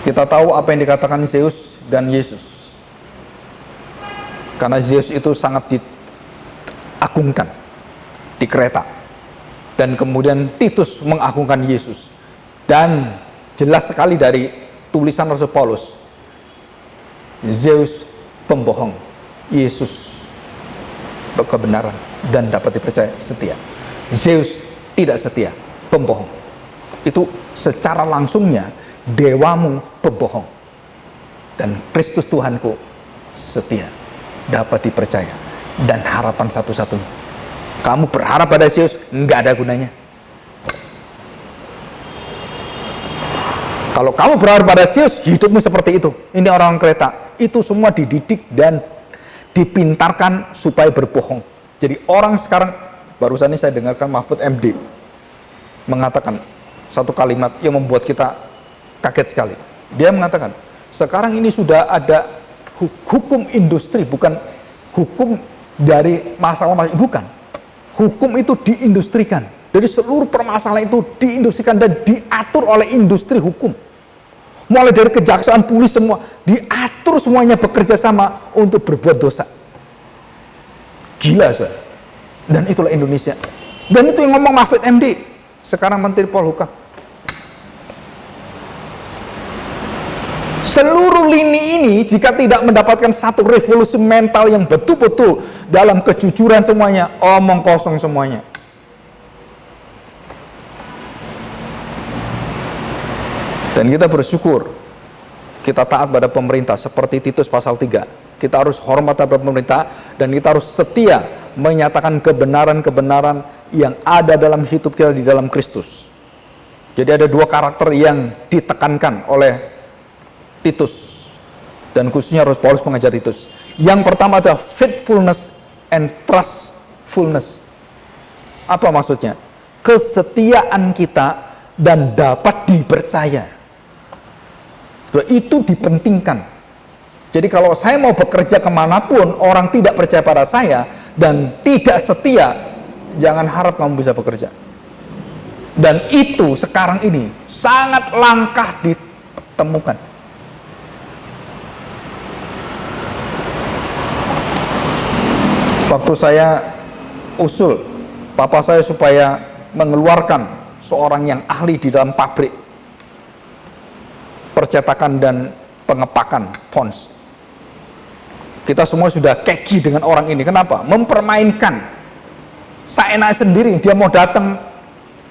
Kita tahu apa yang dikatakan Zeus dan Yesus. Karena Zeus itu sangat diagungkan di Kreta. Dan kemudian Titus mengagungkan Yesus. Dan jelas sekali dari tulisan Rasul Paulus, Zeus pembohong, Yesus kebenaran dan dapat dipercaya setia. Zeus tidak setia, pembohong. Itu secara langsungnya dewamu pembohong. Dan Kristus Tuhanku setia, dapat dipercaya, dan harapan satu-satunya. Kamu berharap pada Zeus, nggak ada gunanya. Kalau kamu berharap pada Zeus, hidupmu seperti itu. Ini orang Kreta, itu semua dididik dan dipintarkan supaya berbohong. Jadi orang sekarang, barusan ini saya dengarkan Mahfud MD mengatakan satu kalimat yang membuat kita kaget sekali. Dia mengatakan, sekarang ini sudah ada hukum industri, bukan hukum dari masalah, bukan. Hukum itu diindustrikan. Jadi seluruh permasalahan itu diindustrikan dan diatur oleh industri hukum. Mulai dari kejaksaan, polisi, semua diatur, semuanya bekerja sama untuk berbuat dosa. Gila, saudara. Dan itulah Indonesia. Dan itu yang ngomong Mahfud MD, sekarang Menteri Polhukam. Seluruh lini ini jika tidak mendapatkan satu revolusi mental yang betul-betul dalam kejujuran semuanya, omong kosong semuanya. Dan kita bersyukur, kita taat pada pemerintah seperti Titus pasal 3. Kita harus hormat pada pemerintah dan kita harus setia menyatakan kebenaran-kebenaran yang ada dalam hidup kita di dalam Kristus. Jadi ada dua karakter yang ditekankan oleh Titus, dan khususnya Rasul Paulus mengajar Titus. Yang pertama adalah faithfulness and trustfulness. Apa maksudnya? Kesetiaan kita dan dapat dipercaya. Itu dipentingkan. Jadi kalau saya mau bekerja kemanapun, orang tidak percaya pada saya dan tidak setia, jangan harap kamu bisa bekerja. Dan itu sekarang ini sangat langka ditemukan. Waktu saya usul papa saya supaya mengeluarkan seorang yang ahli di dalam pabrik percetakan dan pengepakan fonts. Kita semua sudah keki dengan orang ini. Kenapa? Mempermainkan. Saya enak sendiri, dia mau datang,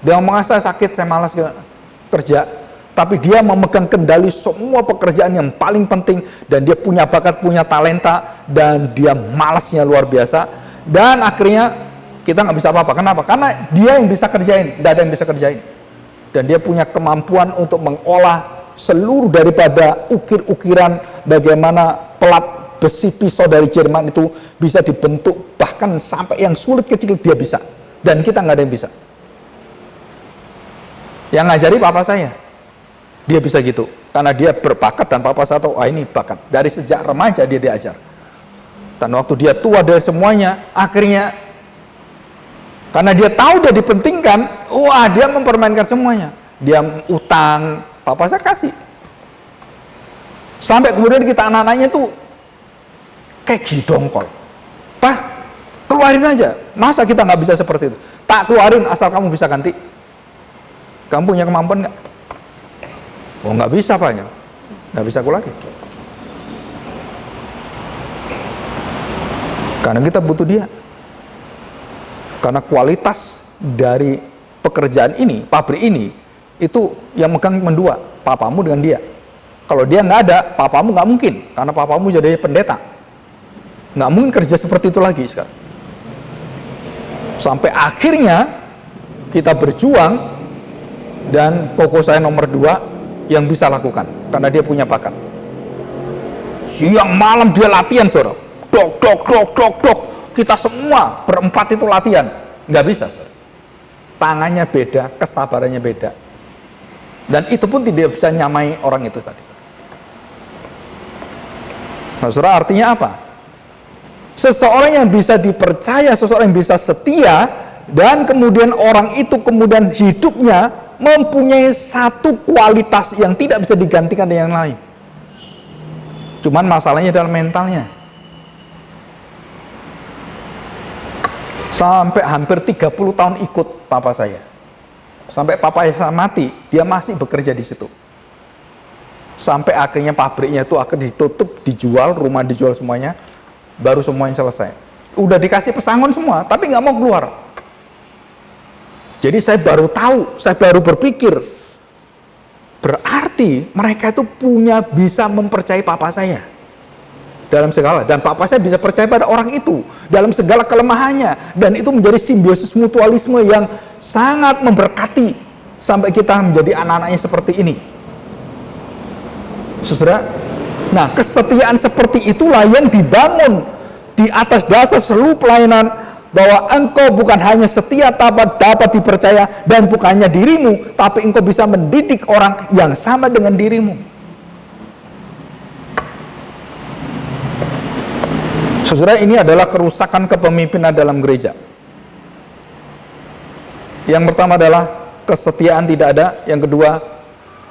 dia ngomong, saya sakit, saya malas kerja. Tapi dia memegang kendali semua pekerjaan yang paling penting, dan dia punya bakat, punya talenta, dan dia malasnya luar biasa. Dan akhirnya kita nggak bisa apa-apa. Kenapa? Karena dia yang bisa kerjain, tidak ada yang bisa kerjain. Dan dia punya kemampuan untuk mengolah seluruh daripada ukir-ukiran bagaimana pelat besi pisau dari Jerman itu bisa dibentuk, bahkan sampai yang sulit kecil dia bisa. Dan kita nggak ada yang bisa. Yang ngajari papa saya. Dia bisa gitu, karena dia berbakat dan papa saya tahu, ini bakat. Dari sejak remaja dia diajar. Dan waktu dia tua dari semuanya, akhirnya karena dia tahu dia dipentingkan, dia mempermainkan semuanya. Dia utang, papa saya kasih. Sampai kemudian kita anak-anaknya tuh kayak gidongkol. Pak, keluarin aja. Masa kita nggak bisa seperti itu? Tak keluarin asal kamu bisa ganti. Kamu punya kemampuan nggak? Oh, nggak bisa, Pak. Nggak bisa keluarin. Karena kita butuh dia. Karena kualitas dari pekerjaan ini, pabrik ini, itu yang megang mendua, papamu dengan dia. Kalau dia nggak ada, papamu nggak mungkin, karena papamu jadi pendeta. Nggak mungkin kerja seperti itu lagi sekarang. Sampai akhirnya kita berjuang, dan koko saya nomor 2 yang bisa lakukan, karena dia punya bakat. Siang malam dia latihan, saudara. Dok. Kita semua berempat itu latihan, nggak bisa, saudara. Tangannya beda, kesabarannya beda. Dan itu pun tidak bisa nyamai orang itu tadi. Nah, saudara, artinya apa? Seseorang yang bisa dipercaya, seseorang yang bisa setia, dan kemudian orang itu kemudian hidupnya mempunyai satu kualitas yang tidak bisa digantikan dengan yang lain. Cuman masalahnya adalah mentalnya. Sampai hampir 30 tahun ikut papa saya. Sampai papa saya mati, dia masih bekerja di situ. Sampai akhirnya pabriknya itu akan ditutup, dijual, rumah dijual semuanya, baru semuanya selesai. Udah dikasih pesangon semua, tapi nggak mau keluar. Jadi saya baru tahu, saya baru berpikir, berarti mereka itu bisa mempercayai papa saya dalam segala, dan papa saya bisa percaya pada orang itu dalam segala kelemahannya, dan itu menjadi simbiosis mutualisme yang sangat memberkati sampai kita menjadi anak-anaknya seperti ini, saudara. Nah, kesetiaan seperti itulah yang dibangun di atas dasar seluruh pelayanan, bahwa engkau bukan hanya setia dapat dipercaya, dan bukan hanya dirimu, tapi engkau bisa mendidik orang yang sama dengan dirimu. Saudara, ini adalah kerusakan kepemimpinan dalam gereja. Yang pertama adalah kesetiaan tidak ada. Yang kedua,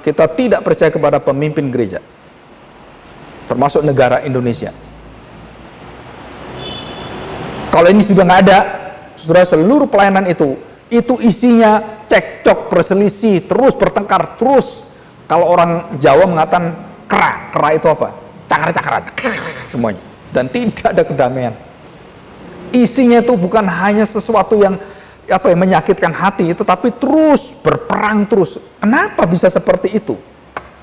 kita tidak percaya kepada pemimpin gereja, termasuk negara Indonesia. Kalau ini sudah nggak ada, saudara, seluruh pelayanan itu isinya cekcok, perselisih, terus bertengkar, terus. Kalau orang Jawa mengatakan kera itu apa? Cakar-cakaran, semuanya. Dan tidak ada kedamaian. Isinya itu bukan hanya sesuatu yang menyakitkan hati, tetapi terus berperang terus. Kenapa bisa seperti itu?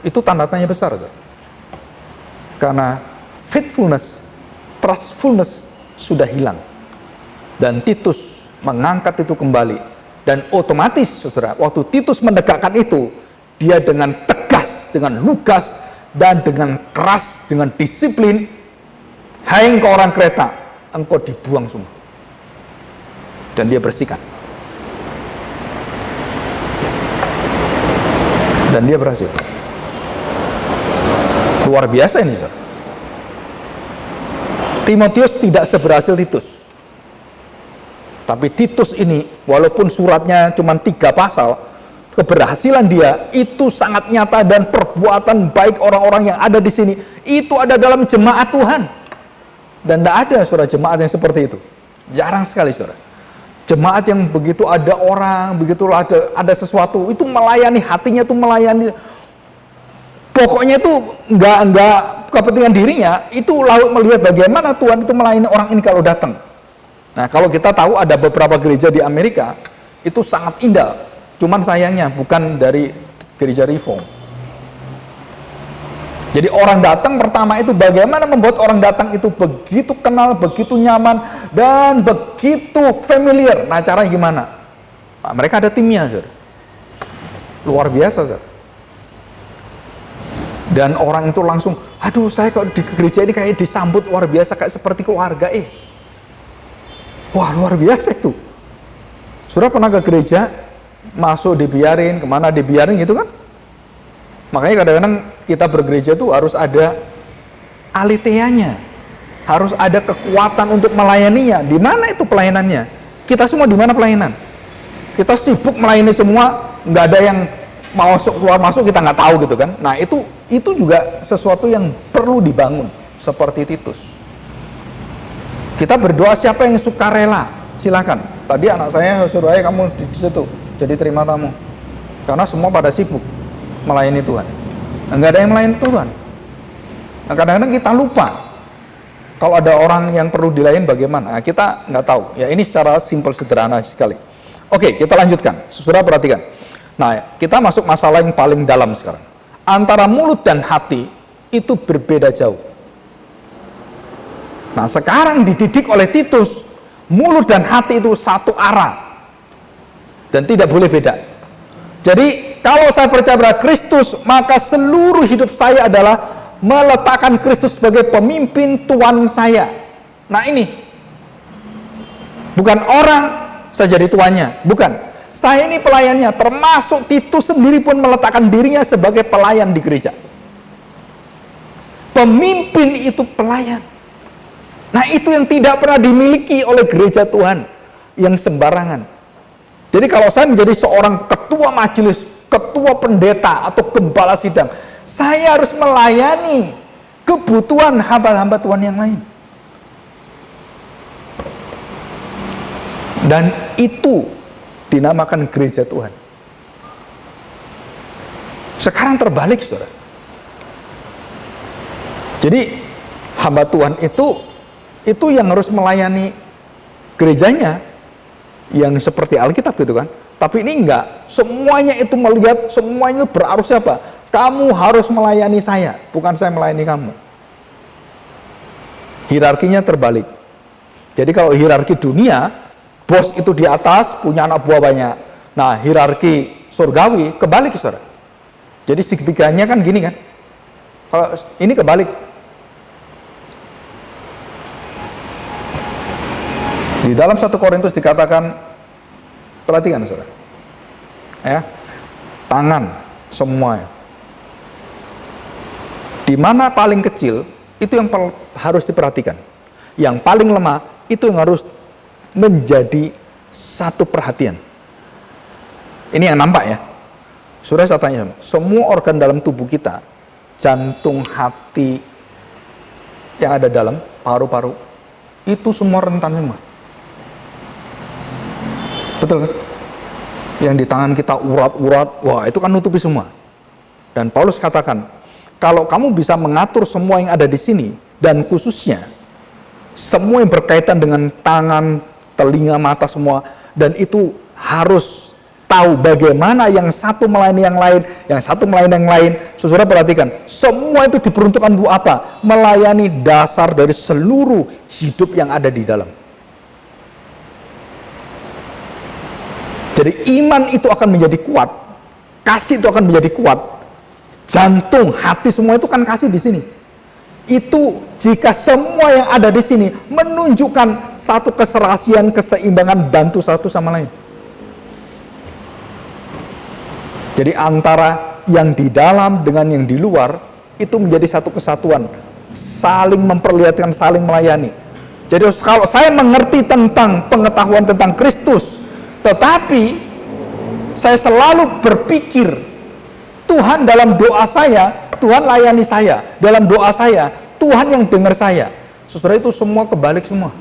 Itu tanda tanya besar, saudara. Karena faithfulness, trustfulness sudah hilang. Dan Titus mengangkat itu kembali. Dan otomatis, saudara, waktu Titus menegakkan itu, dia dengan tegas, dengan lugas, dan dengan keras, dengan disiplin, hai engkau orang Kreta, engkau dibuang semua. Dan dia bersihkan. Dan dia berhasil. Luar biasa ini, saudara. Timotius tidak seberhasil Titus. Tapi Titus ini, walaupun suratnya cuma 3 pasal, keberhasilan dia itu sangat nyata, dan perbuatan baik orang-orang yang ada di sini itu ada dalam jemaat Tuhan. Dan tidak ada, saudara, jemaat yang seperti itu. Jarang sekali, saudara. Jemaat yang begitu ada orang, begitu ada sesuatu, itu melayani, hatinya itu melayani. Pokoknya itu enggak kepentingan dirinya, itu lalu melihat bagaimana Tuhan itu melayani orang ini kalau datang. Nah, kalau kita tahu ada beberapa gereja di Amerika, itu sangat indah. Cuman sayangnya bukan dari gereja reform. Jadi orang datang pertama itu bagaimana membuat orang datang itu begitu kenal, begitu nyaman, dan begitu familiar. Nah, caranya gimana? Nah, mereka ada timnya, saudara. Luar biasa, saudara. Dan orang itu langsung, aduh, saya kok di gereja ini kayak disambut luar biasa, kayak seperti keluarga. Wah, luar biasa itu. Saudara pernah ke gereja, masuk dibiarin, kemana dibiarin gitu kan? Makanya kadang-kadang kita bergereja tuh harus ada aliteanya, harus ada kekuatan untuk melayaninya. Di mana itu pelayanannya? Kita semua di mana pelayanan? Kita sibuk melayani semua, nggak ada yang masuk keluar masuk, kita nggak tahu gitu kan? Nah, itu juga sesuatu yang perlu dibangun seperti Titus. Kita berdoa siapa yang suka rela, silakan. Tadi anak saya suruh aja kamu di situ jadi terima tamu, karena semua pada sibuk melayani Tuhan. Enggak ada yang melayani Tuhan. Nah, kadang-kadang kita lupa kalau ada orang yang perlu dilayani bagaimana. Nah, kita nggak tahu. Ya, ini secara simpel sederhana sekali. Oke, kita lanjutkan. Saudara perhatikan. Nah, kita masuk masalah yang paling dalam sekarang. Antara mulut dan hati itu berbeda jauh. Nah, sekarang dididik oleh Titus, mulut dan hati itu satu arah dan tidak boleh beda. Jadi kalau saya percaya pada Kristus, maka seluruh hidup saya adalah meletakkan Kristus sebagai pemimpin Tuhan saya. Nah, ini bukan orang saya jadi tuannya, bukan. Saya ini pelayannya, termasuk Titus sendiri pun meletakkan dirinya sebagai pelayan di gereja. Pemimpin itu pelayan. Nah, itu yang tidak pernah dimiliki oleh gereja Tuhan yang sembarangan. Jadi kalau saya menjadi seorang ketua majelis, ketua pendeta atau gembala sidang. Saya harus melayani kebutuhan hamba-hamba Tuhan yang lain. Dan itu dinamakan gereja Tuhan. Sekarang terbalik, saudara. Jadi hamba Tuhan itu yang harus melayani gerejanya, yang seperti Alkitab gitu kan. Tapi ini enggak, semuanya itu melihat, semuanya berarus apa? Kamu harus melayani saya, bukan saya melayani kamu. Hierarkinya terbalik. Jadi kalau hierarki dunia, bos itu di atas, punya anak buah banyak. Nah, hierarki surgawi kebalik, saudara. Jadi segitiganya kan gini kan. Kalau ini kebalik. Di dalam 1 Korintus dikatakan, perhatikan saudara, ya, tangan semuanya. Di mana paling kecil itu yang harus diperhatikan. Yang paling lemah itu yang harus menjadi satu perhatian. Ini yang nampak ya. Saudara, saya tanya, semua organ dalam tubuh kita, jantung, hati, yang ada dalam paru-paru, itu semua rentan semua. Betul kan? Yang di tangan kita urat-urat, wah itu kan nutupi semua. Dan Paulus katakan, kalau kamu bisa mengatur semua yang ada di sini, dan khususnya semua yang berkaitan dengan tangan, telinga, mata semua, dan itu harus tahu bagaimana yang satu melayani yang lain, yang satu melayani yang lain. Saudara perhatikan, semua itu diperuntukkan untuk apa? Melayani dasar dari seluruh hidup yang ada di dalam. Jadi iman itu akan menjadi kuat, kasih itu akan menjadi kuat, jantung, hati semua itu kan kasih di sini. Itu jika semua yang ada di sini menunjukkan satu keserasian, keseimbangan, bantu satu sama lain. Jadi antara yang di dalam dengan yang di luar itu menjadi satu kesatuan, saling memperlihatkan, saling melayani. Jadi kalau saya mengerti tentang pengetahuan tentang Kristus, tetapi saya selalu berpikir Tuhan dalam doa saya, Tuhan layani saya. Dalam doa saya, Tuhan yang dengar saya. Saudara, itu semua kebalik semua.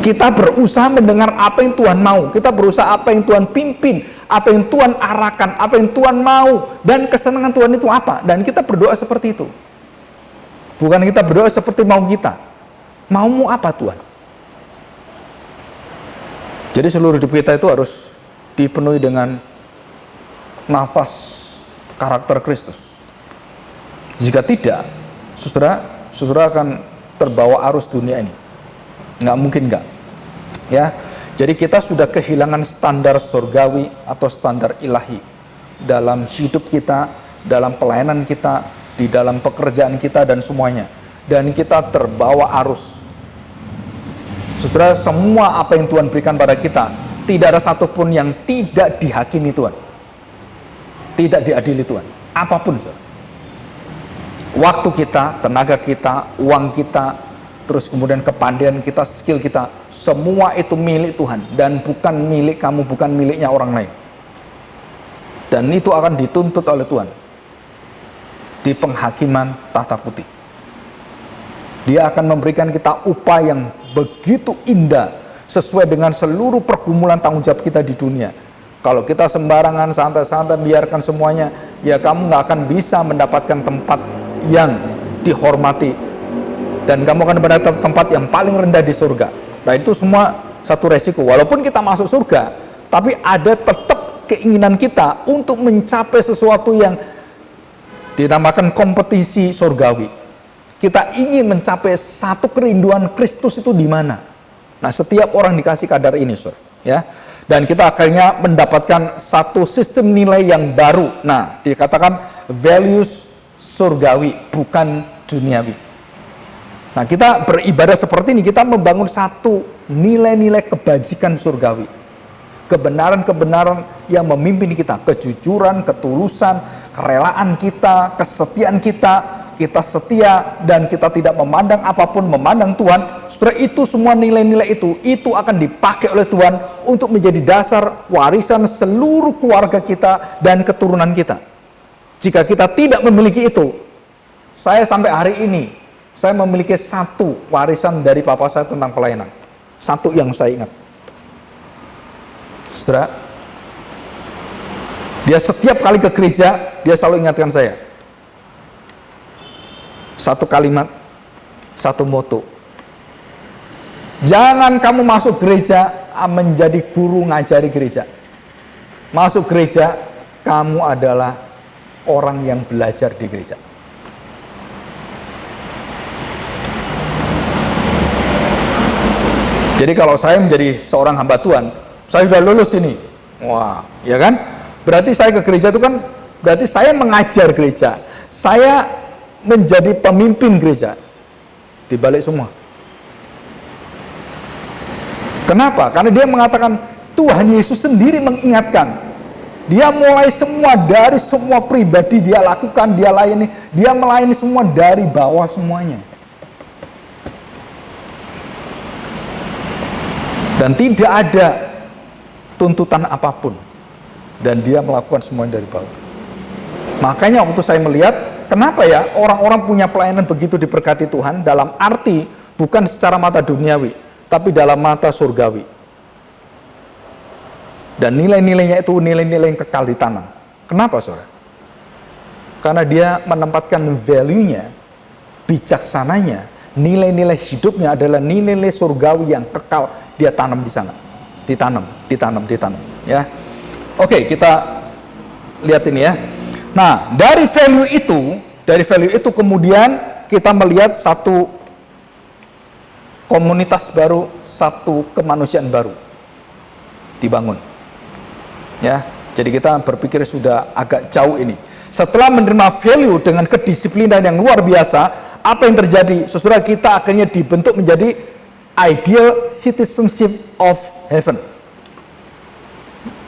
Kita berusaha mendengar apa yang Tuhan mau. Kita berusaha apa yang Tuhan pimpin, apa yang Tuhan arahkan, apa yang Tuhan mau. Dan kesenangan Tuhan itu apa? Dan kita berdoa seperti itu. Bukan kita berdoa seperti mau kita. Maumu apa Tuhan? Jadi seluruh hidup kita itu harus dipenuhi dengan nafas karakter Kristus. Jika tidak, saudara akan terbawa arus dunia ini. Nggak mungkin nggak. Ya, jadi kita sudah kehilangan standar surgawi atau standar ilahi dalam hidup kita, dalam pelayanan kita, di dalam pekerjaan kita dan semuanya. Dan kita terbawa arus. Saudara, semua apa yang Tuhan berikan pada kita, tidak ada satupun yang tidak dihakimi Tuhan. Tidak diadili Tuhan. Apapun, saudara. Waktu kita, tenaga kita, uang kita, terus kemudian kepandaian kita, skill kita, semua itu milik Tuhan. Dan bukan milik kamu, bukan miliknya orang lain. Dan itu akan dituntut oleh Tuhan. Di penghakiman tahta putih. Dia akan memberikan kita upah yang begitu indah sesuai dengan seluruh pergumulan tanggung jawab kita di dunia. Kalau kita sembarangan, santai-santai, biarkan semuanya, ya kamu nggak akan bisa mendapatkan tempat yang dihormati. Dan kamu akan mendapatkan tempat yang paling rendah di surga. Nah itu semua satu resiko. Walaupun kita masuk surga, tapi ada tetap keinginan kita untuk mencapai sesuatu yang dinamakan kompetisi surgawi. Kita ingin mencapai satu kerinduan Kristus itu di mana. Nah, setiap orang dikasih kadar ini, Sur, ya. Dan kita akhirnya mendapatkan satu sistem nilai yang baru. Nah, dikatakan values surgawi, bukan duniawi. Nah, kita beribadah seperti ini, kita membangun satu nilai-nilai kebajikan surgawi. Kebenaran-kebenaran yang memimpin kita, kejujuran, ketulusan, kerelaan kita, kesetiaan kita, kita setia, dan kita tidak memandang apapun, memandang Tuhan, saudara, itu semua nilai-nilai itu akan dipakai oleh Tuhan untuk menjadi dasar warisan seluruh keluarga kita dan keturunan kita. Jika kita tidak memiliki itu, saya sampai hari ini, saya memiliki satu warisan dari papa saya tentang pelayanan. Satu yang saya ingat. Saudara, dia setiap kali ke gereja, dia selalu ingatkan saya. Satu kalimat, satu moto. Jangan kamu masuk gereja menjadi guru ngajari gereja. Masuk gereja, kamu adalah orang yang belajar di gereja. Jadi kalau saya menjadi seorang hamba Tuhan, saya sudah lulus ini. Wah, ya kan? Berarti saya ke gereja itu kan, berarti saya mengajar gereja. Saya menjadi pemimpin gereja. Dibalik semua. Kenapa? Karena dia mengatakan, Tuhan Yesus sendiri mengingatkan. Dia mulai semua dari semua pribadi dia lakukan, dia layani. Dia melayani semua dari bawah semuanya. Dan tidak ada tuntutan apapun. Dan dia melakukan semuanya dari bawah. Makanya waktu saya melihat, kenapa ya orang-orang punya pelayanan begitu diberkati Tuhan, dalam arti bukan secara mata duniawi, tapi dalam mata surgawi. Dan nilai-nilainya itu nilai-nilai yang kekal ditanam. Kenapa, saudara? Karena dia menempatkan value-nya, bijaksananya, nilai-nilai hidupnya adalah nilai-nilai surgawi yang kekal. Dia tanam di sana, ditanam, ya. Oke, kita lihat ini ya. Nah, dari value itu kemudian kita melihat satu komunitas baru, satu kemanusiaan baru dibangun. Ya, jadi kita berpikir sudah agak jauh ini. Setelah menerima value dengan kedisiplinan yang luar biasa, apa yang terjadi? Saudara, kita akhirnya dibentuk menjadi ideal citizenship of heaven.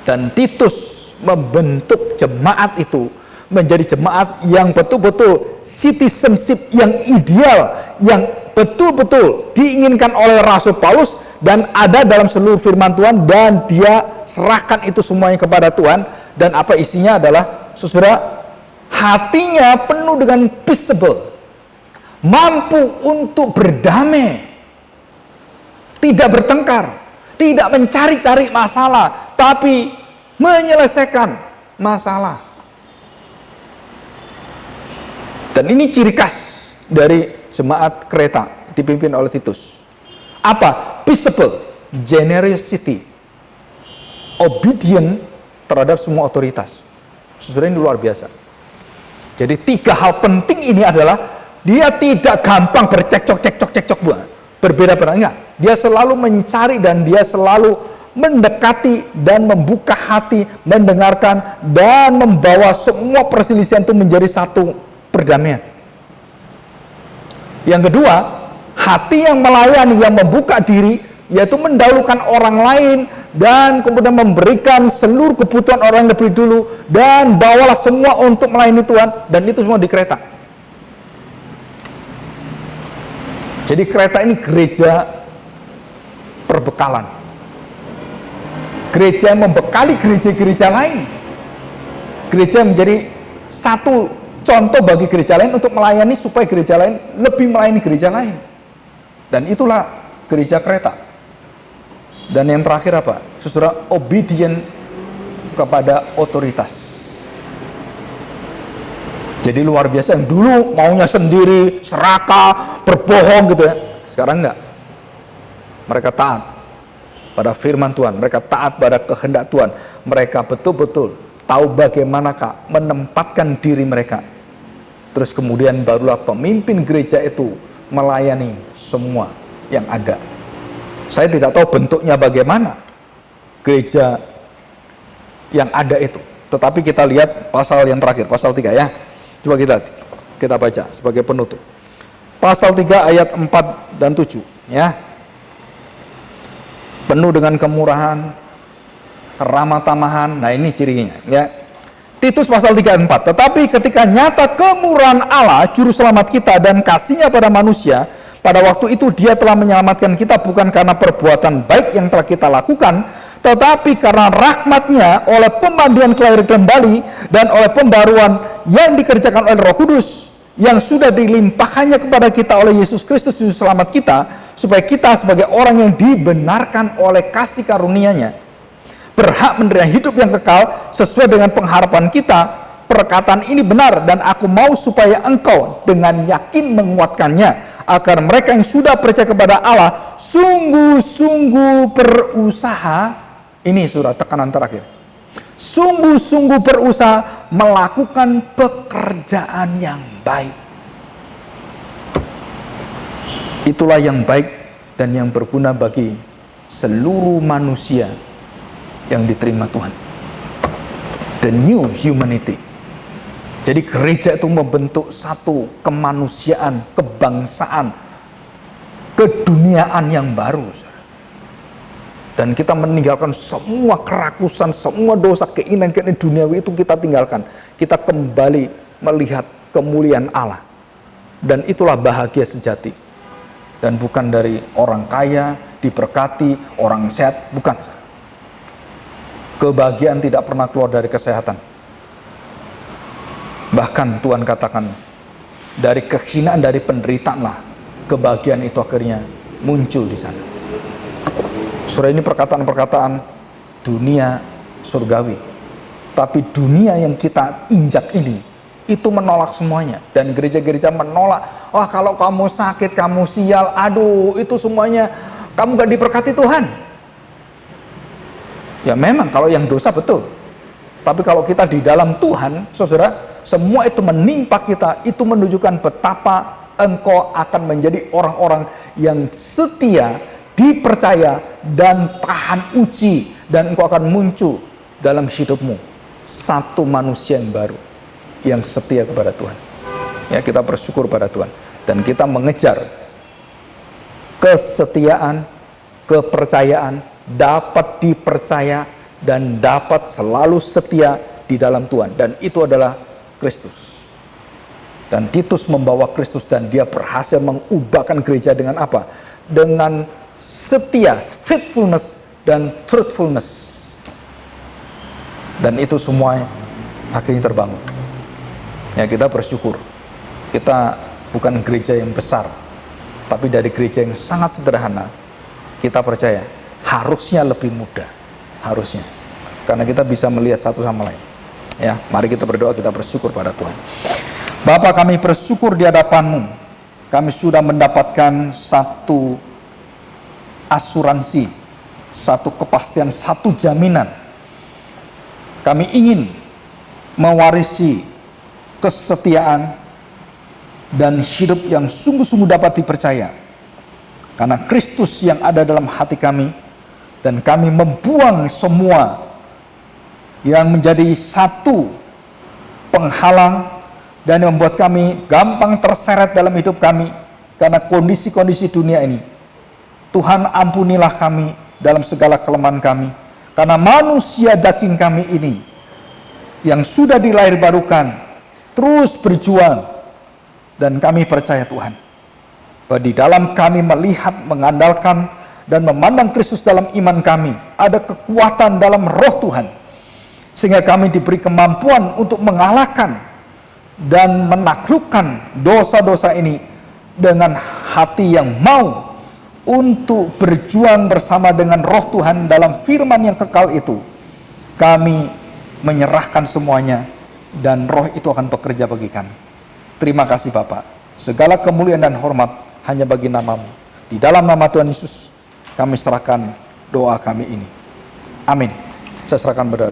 Dan Titus membentuk jemaat itu menjadi jemaat yang betul-betul citizenship yang ideal, yang betul-betul diinginkan oleh Rasul Paulus dan ada dalam seluruh firman Tuhan, dan dia serahkan itu semuanya kepada Tuhan. Dan apa isinya adalah, saudara, hatinya penuh dengan peaceable, mampu untuk berdamai, tidak bertengkar, tidak mencari-cari masalah, tapi menyelesaikan masalah. Dan ini ciri khas dari jemaat Kreta dipimpin oleh Titus. Apa? Peaceable, generosity, obedient terhadap semua otoritas. Saudara, ini luar biasa. Jadi 3 hal penting ini adalah dia tidak gampang bercekcok berbeda-beda, enggak. Dia selalu mencari dan dia selalu mendekati dan membuka hati, mendengarkan dan membawa semua perselisihan itu menjadi satu perdamaian. Yang kedua, hati yang melayani, yang membuka diri, yaitu mendahulukan orang lain dan kemudian memberikan seluruh kebutuhan orang yang lebih dulu, dan bawalah semua untuk melayani Tuhan. Dan itu semua di Kreta. Jadi Kreta ini gereja perbekalan, gereja yang membekali gereja-gereja lain, gereja menjadi satu contoh bagi gereja lain untuk melayani, supaya gereja lain lebih melayani gereja lain. Dan itulah gereja Kreta. Dan yang terakhir apa? Saudara, obedient kepada otoritas. Jadi luar biasa, yang dulu maunya sendiri, serakah, berbohong gitu ya. Sekarang enggak. Mereka taat pada firman Tuhan, mereka taat pada kehendak Tuhan. Mereka betul-betul tahu bagaimanakah menempatkan diri mereka. Terus kemudian barulah pemimpin gereja itu melayani semua yang ada. Saya tidak tahu bentuknya bagaimana gereja yang ada itu. Tetapi kita lihat pasal yang terakhir, pasal 3 ya. Coba kita baca sebagai penutup. Pasal 3 ayat 4 dan 7 ya. Penuh dengan kemurahan, keramah tamahan. Nah, ini cirinya ya. Titus pasal 3 ayat 4. Tetapi ketika nyata kemurahan Allah, juru selamat kita dan kasihnya pada manusia, pada waktu itu dia telah menyelamatkan kita bukan karena perbuatan baik yang telah kita lakukan, tetapi karena rahmatnya oleh pemandian kelahiran kembali dan oleh pembaruan yang dikerjakan oleh Roh Kudus yang sudah dilimpahkannya kepada kita oleh Yesus Kristus juru selamat kita, supaya kita sebagai orang yang dibenarkan oleh kasih karunia-Nya berhak menderita hidup yang kekal sesuai dengan pengharapan kita. Perkataan ini benar, dan aku mau supaya engkau dengan yakin menguatkannya, agar mereka yang sudah percaya kepada Allah sungguh-sungguh berusaha. Ini surat tekanan terakhir. Sungguh-sungguh berusaha melakukan pekerjaan yang baik. Itulah yang baik dan yang berguna bagi seluruh manusia yang diterima Tuhan. The new humanity. Jadi gereja itu membentuk satu kemanusiaan, kebangsaan, keduniaan yang baru. Dan kita meninggalkan semua kerakusan, semua dosa, keinginan-keinginan duniawi itu kita tinggalkan. Kita kembali melihat kemuliaan Allah. Dan itulah bahagia sejati. Dan bukan dari orang kaya, diberkati, orang sehat, bukan. Kebahagiaan tidak pernah keluar dari kesehatan. Bahkan Tuhan katakan, dari kehinaan, dari penderitaanlah kebahagiaan itu akhirnya muncul di sana. Surah ini perkataan-perkataan dunia surgawi. Tapi dunia yang kita injak ini, itu menolak semuanya. Dan gereja-gereja menolak, wah kalau kamu sakit, kamu sial, aduh itu semuanya, kamu gak diberkati Tuhan. Ya memang kalau yang dosa betul. Tapi kalau kita di dalam Tuhan, saudara, semua itu menimpa kita, itu menunjukkan betapa engkau akan menjadi orang-orang yang setia, dipercaya, dan tahan uji. Dan engkau akan muncul dalam hidupmu satu manusia yang baru, yang setia kepada Tuhan. Ya, kita bersyukur pada Tuhan. Dan kita mengejar kesetiaan, kepercayaan, dapat dipercaya, dan dapat selalu setia di dalam Tuhan. Dan itu adalah Kristus. Dan Titus membawa Kristus, dan dia berhasil mengubahkan gereja dengan apa? Dengan setia, faithfulness, dan truthfulness. Dan itu semua akhirnya terbangun. Ya, kita bersyukur. Kita bukan gereja yang besar, tapi dari gereja yang sangat sederhana, kita percaya harusnya lebih mudah. Harusnya. Karena kita bisa melihat satu sama lain. Ya, mari kita berdoa, kita bersyukur pada Tuhan. Bapa, kami bersyukur di hadapan-Mu. Kami sudah mendapatkan satu asuransi, satu kepastian, satu jaminan. Kami ingin mewarisi kesetiaan dan hidup yang sungguh-sungguh dapat dipercaya. Karena Kristus yang ada dalam hati kami, dan kami membuang semua yang menjadi satu penghalang dan yang membuat kami gampang terseret dalam hidup kami karena kondisi-kondisi dunia ini. Tuhan, ampunilah kami dalam segala kelemahan kami, karena manusia daging kami ini yang sudah dilahirbarukan terus berjuang. Dan kami percaya Tuhan, bahwa di dalam kami melihat, mengandalkan, dan memandang Kristus dalam iman kami, ada kekuatan dalam roh Tuhan, sehingga kami diberi kemampuan untuk mengalahkan dan menaklukkan dosa-dosa ini dengan hati yang mau untuk berjuang bersama dengan roh Tuhan dalam firman yang kekal itu. Kami menyerahkan semuanya, dan roh itu akan bekerja bagi kami. Terima kasih Bapa. Segala kemuliaan dan hormat hanya bagi nama-Mu. Di dalam nama Tuhan Yesus kami serahkan doa kami ini. Amin. Saya serahkan pada